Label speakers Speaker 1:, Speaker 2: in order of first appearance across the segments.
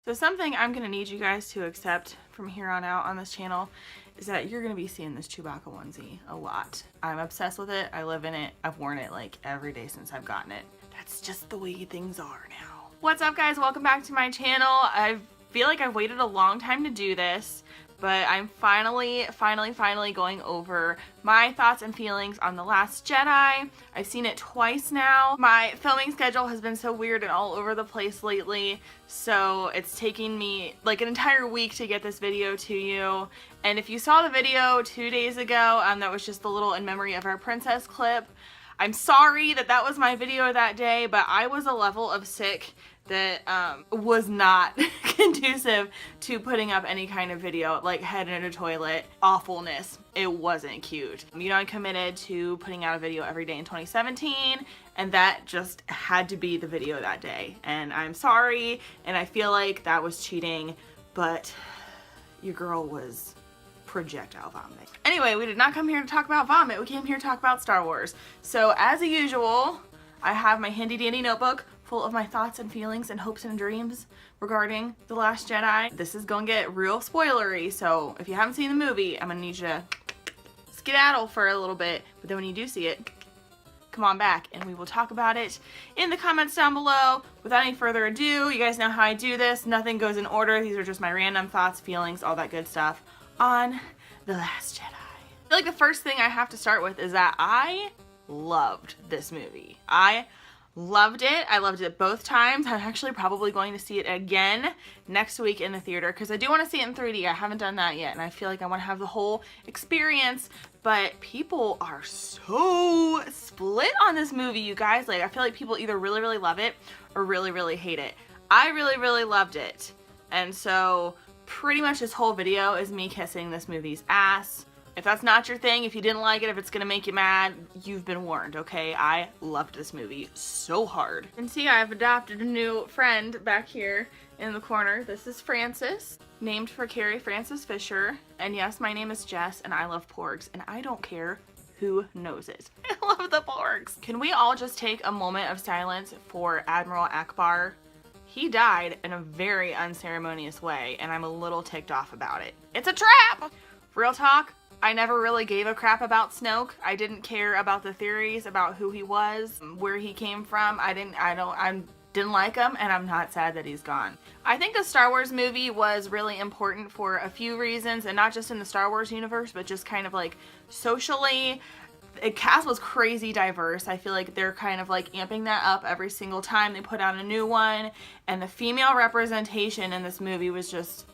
Speaker 1: So something I'm going to need you guys to accept from here on out on this channel is that you're going to be seeing this Chewbacca onesie a lot. I'm obsessed with it. I live in it. I've worn it like every day since I've gotten it. That's just the way things are now. What's up, guys? Welcome back to my channel. I feel like I've waited a long time to do this, but I'm finally going over my thoughts and feelings on The Last Jedi. I've seen it twice now. My filming schedule has been so weird and all over the place lately, so it's taking me like an entire week to get this video to you. And if you saw the video 2 days ago, that was just a little in memory of our princess clip. I'm sorry that was my video that day, but I was a level of sick that was not conducive to putting up any kind of video, like head in a toilet awfulness. It wasn't cute. You know, I committed to putting out a video every day in 2017, and that just had to be the video that day. And I'm sorry, and I feel like that was cheating, but your girl was projectile vomiting. Anyway, we did not come here to talk about vomit. We came here to talk about Star Wars. So as usual, I have my handy dandy notebook full of my thoughts and feelings and hopes and dreams regarding The Last Jedi. This is gonna get real spoilery, so if you haven't seen the movie, I'm gonna need you to skedaddle for a little bit, but then when you do see it, come on back and we will talk about it in the comments down below. Without any further ado, you guys know how I do this. Nothing goes in order. These are just my random thoughts, feelings, all that good stuff on The Last Jedi. I feel like the first thing I have to start with is that I loved this movie. I loved it. I loved it both times. I'm actually probably going to see it again next week in the theater because I do want to see it in 3D. I haven't done that yet, and I feel like I want to have the whole experience, but people are so split on this movie, you guys. Like, I feel like people either really love it or really hate it. I really loved it, and so pretty much this whole video is me kissing this movie's ass. If that's not your thing, if you didn't like it, if it's gonna make you mad, you've been warned, okay? I loved this movie so hard. And see, I've adopted a new friend back here in the corner. This is Francis, named for Carrie Francis Fisher. And yes, my name is Jess, and I love porgs, and I don't care who knows it. I love the porgs. Can we all just take a moment of silence for Admiral Akbar? He died in a very unceremonious way, and I'm a little ticked off about it. It's a trap! Real talk, I never really gave a crap about Snoke. I didn't care about the theories about who he was, where he came from. I didn't like him, and I'm not sad that he's gone. I think the Star Wars movie was really important for a few reasons, and not just in the Star Wars universe, but just kind of like socially. The cast was crazy diverse. I feel like they're kind of like amping that up every single time they put out a new one, and the female representation in this movie was just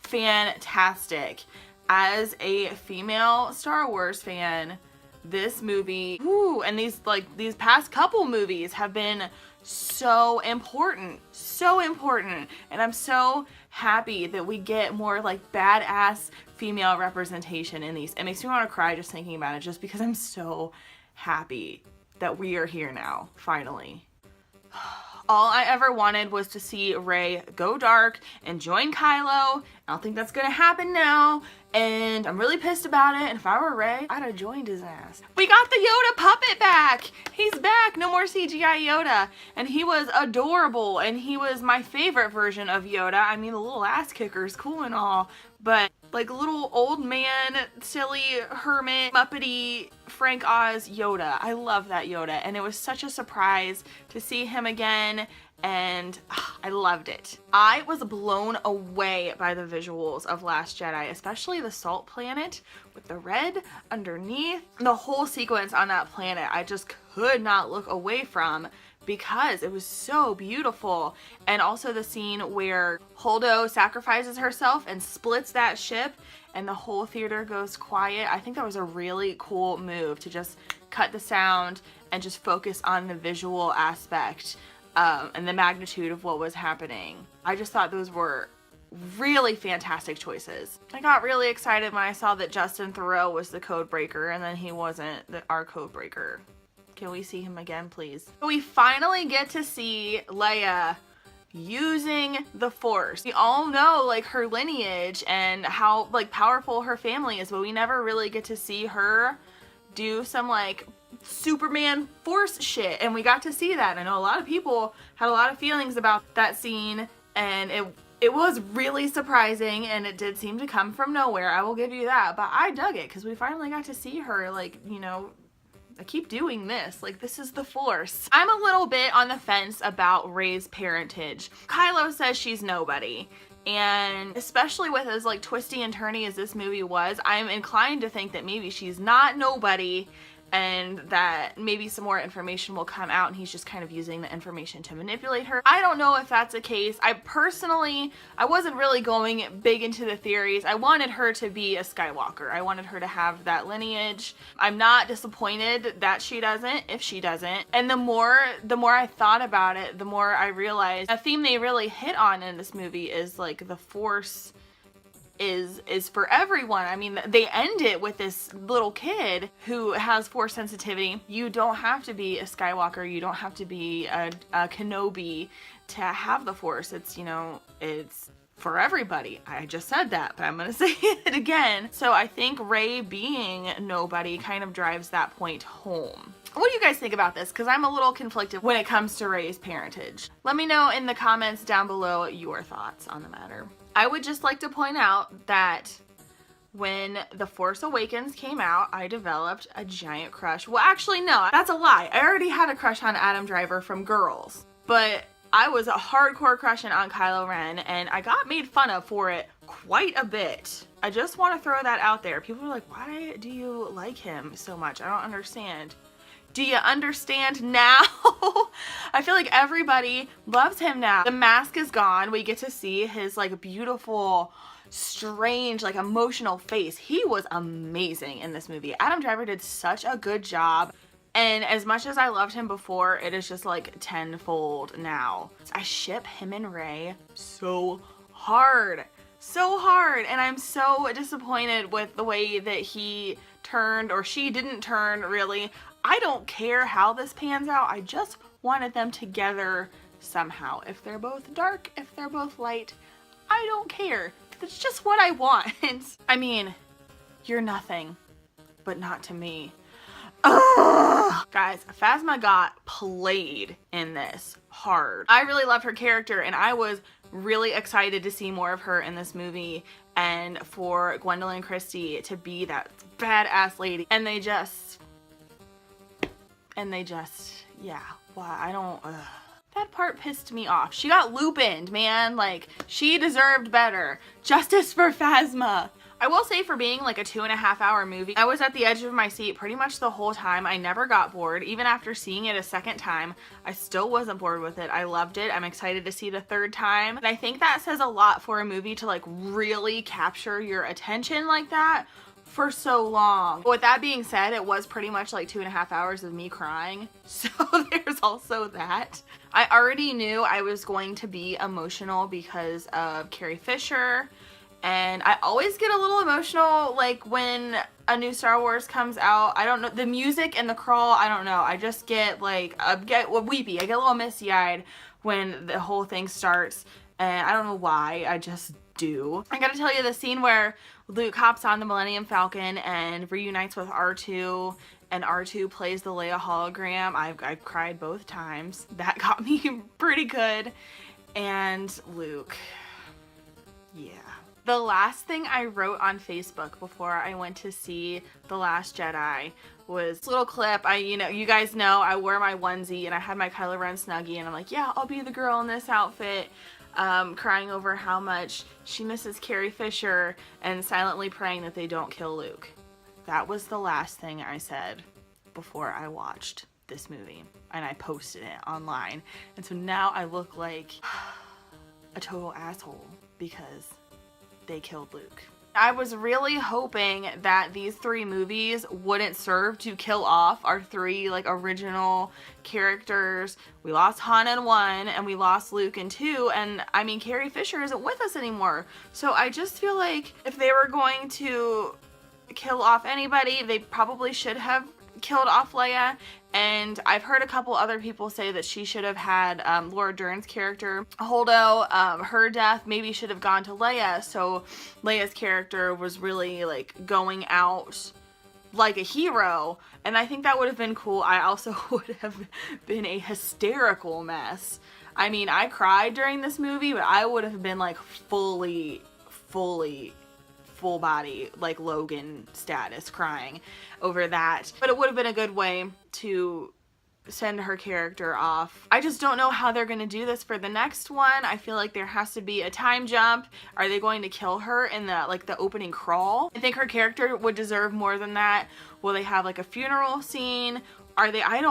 Speaker 1: fantastic. As a female Star Wars fan, this movie, and these past couple movies have been so important, and I'm so happy that we get more like badass female representation in these. It makes me want to cry just thinking about it, just because I'm so happy that we are here now, finally. All I ever wanted was to see Rey go dark and join Kylo. I don't think that's gonna happen now, and I'm really pissed about it. And if I were Rey, I'd have joined his ass. We got the Yoda puppet back! He's back! No more CGI Yoda. And he was adorable, and he was my favorite version of Yoda. I mean, the little ass kicker is cool and all, but like little old man, silly, hermit, muppety Frank Oz Yoda. I love that Yoda, and it was such a surprise to see him again, and I loved it. I was blown away by the visuals of Last Jedi, especially the salt planet with the red underneath. The whole sequence on that planet, I just could not look away from, because it was so beautiful. And also the scene where Holdo sacrifices herself and splits that ship and the whole theater goes quiet. I think that was a really cool move to just cut the sound and just focus on the visual aspect and the magnitude of what was happening. I just thought those were really fantastic choices. I got really excited when I saw that Justin Theroux was the code breaker, and then he wasn't our code breaker. Can we see him again, please? We finally get to see Leia using the Force. We all know like her lineage and how like powerful her family is, but we never really get to see her do some like Superman Force shit, and we got to see that. And I know a lot of people had a lot of feelings about that scene, and it It was really surprising, and it did seem to come from nowhere, I will give you that, but I dug it because we finally got to see her, like, you know, I keep doing this, like, this is the Force. I'm a little bit on the fence about Rey's parentage. Kylo says she's nobody, and especially with as like twisty and turny as this movie was, I'm inclined to think that maybe she's not nobody, and that maybe some more information will come out and he's just kind of using the information to manipulate her. I don't know if that's the case. I wasn't really going big into the theories. I wanted her to be a Skywalker. I wanted her to have that lineage. I'm not disappointed that she doesn't, if she doesn't. And the more I thought about it, the more I realized a theme they really hit on in this movie is like the Force is for everyone. I mean, they end it with this little kid who has Force sensitivity. You don't have to be a Skywalker, you don't have to be a Kenobi to have the Force. It's, you know, it's for everybody. I just said that, but I'm gonna say it again. So I think Rey being nobody kind of drives that point home. What do you guys think about this? Because I'm a little conflicted when it comes to Rey's parentage. Let me know in the comments down below your thoughts on the matter. I would just like to point out that when The Force Awakens came out, I developed a giant crush. Well, actually, no, that's a lie. I already had a crush on Adam Driver from Girls, but I was a hardcore crushing on Kylo Ren, and I got made fun of for it quite a bit. I just want to throw that out there. People are like, why do you like him so much? I don't understand. Do you understand now? I feel like everybody loves him now. The mask is gone. We get to see his like beautiful, strange, like emotional face. He was amazing in this movie. Adam Driver did such a good job. And as much as I loved him before, it is just like tenfold now. I ship him and Rey so hard. So hard. And I'm so disappointed with the way that he turned, or she didn't turn really. I don't care how this pans out. I just wanted them together somehow. If they're both dark, if they're both light, I don't care. That's just what I want. I mean, you're nothing, but not to me. Ugh. Guys, Phasma got played in this hard. I really loved her character, and I was really excited to see more of her in this movie, and for Gwendolyn Christie to be that badass lady. And they just, yeah, well, I don't, that part pissed me off. She got Lupined, man. Like, she deserved better. Justice for Phasma. I will say, for being like a 2.5 hour movie, I was at the edge of my seat pretty much the whole time. I never got bored. Even after seeing it a second time, I still wasn't bored with it. I loved it. I'm excited to see it a third time. And I think that says a lot for a movie to like really capture your attention like that for so long. With that being said, it was pretty much like 2.5 hours of me crying. So there's also that. I already knew I was going to be emotional because of Carrie Fisher. And I always get a little emotional like when a new Star Wars comes out. I don't know, the music and the crawl, I don't know. I just get like, get weepy. I get a little misty-eyed when the whole thing starts. And I don't know why, I just do. I gotta tell you, the scene where Luke hops on the Millennium Falcon and reunites with R2, and R2 plays the Leia hologram, I cried both times. That got me pretty good. And Luke, yeah. The last thing I wrote on Facebook before I went to see The Last Jedi was this little clip. You guys know I wore my onesie and I had my Kylo Ren Snuggie, and I'm like, yeah, I'll be the girl in this outfit, crying over how much she misses Carrie Fisher and silently praying that they don't kill Luke. That was the last thing I said before I watched this movie, and I posted it online. And so now I look like a total asshole because they killed Luke. I was really hoping that these 3 movies wouldn't serve to kill off our 3 like original characters. We lost Han in 1 and we lost Luke in 2, and I mean, Carrie Fisher isn't with us anymore. So I just feel like if they were going to kill off anybody, they probably should have killed off Leia. And I've heard a couple other people say that she should have had Laura Dern's character, Holdo, her death maybe should have gone to Leia, so Leia's character was really like going out like a hero, and I think that would have been cool. I also would have been a hysterical mess I mean, I cried during this movie, but I would have been like full body, like Logan status crying over that. But it would have been a good way to send her character off. I just don't know how they're gonna do this for the next one. I feel like there has to be a time jump. Are they going to kill her in the opening crawl? I think her character would deserve more than that. Will they have like a funeral scene? Are they, I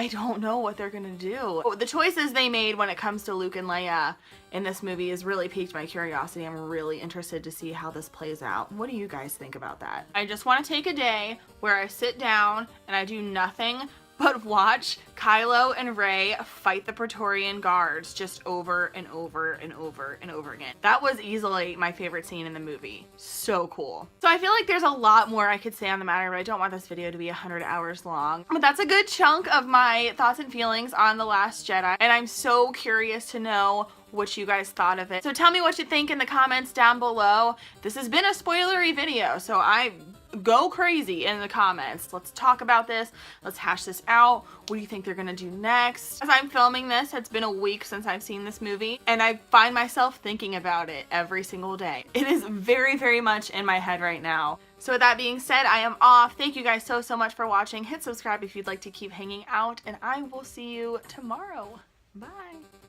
Speaker 1: don't know what they're gonna do. The choices they made when it comes to Luke and Leia in this movie has really piqued my curiosity. I'm really interested to see how this plays out. What do you guys think about that? I just want to take a day where I sit down and I do nothing but watch Kylo and Rey fight the Praetorian Guards just over and over and over and over again. That was easily my favorite scene in the movie. So cool. So I feel like there's a lot more I could say on the matter, but I don't want this video to be 100 hours long. But that's a good chunk of my thoughts and feelings on The Last Jedi, and I'm so curious to know what you guys thought of it. So tell me what you think in the comments down below. This has been a spoilery video, so I go crazy in the comments. Let's talk about this. Let's hash this out. What do you think they're gonna do next? As I'm filming this, it's been a week since I've seen this movie, and I find myself thinking about it every single day. It is very, very much in my head right now. So with that being said, I am off. Thank you guys so much for watching. Hit subscribe if you'd like to keep hanging out, and I will see you tomorrow. Bye.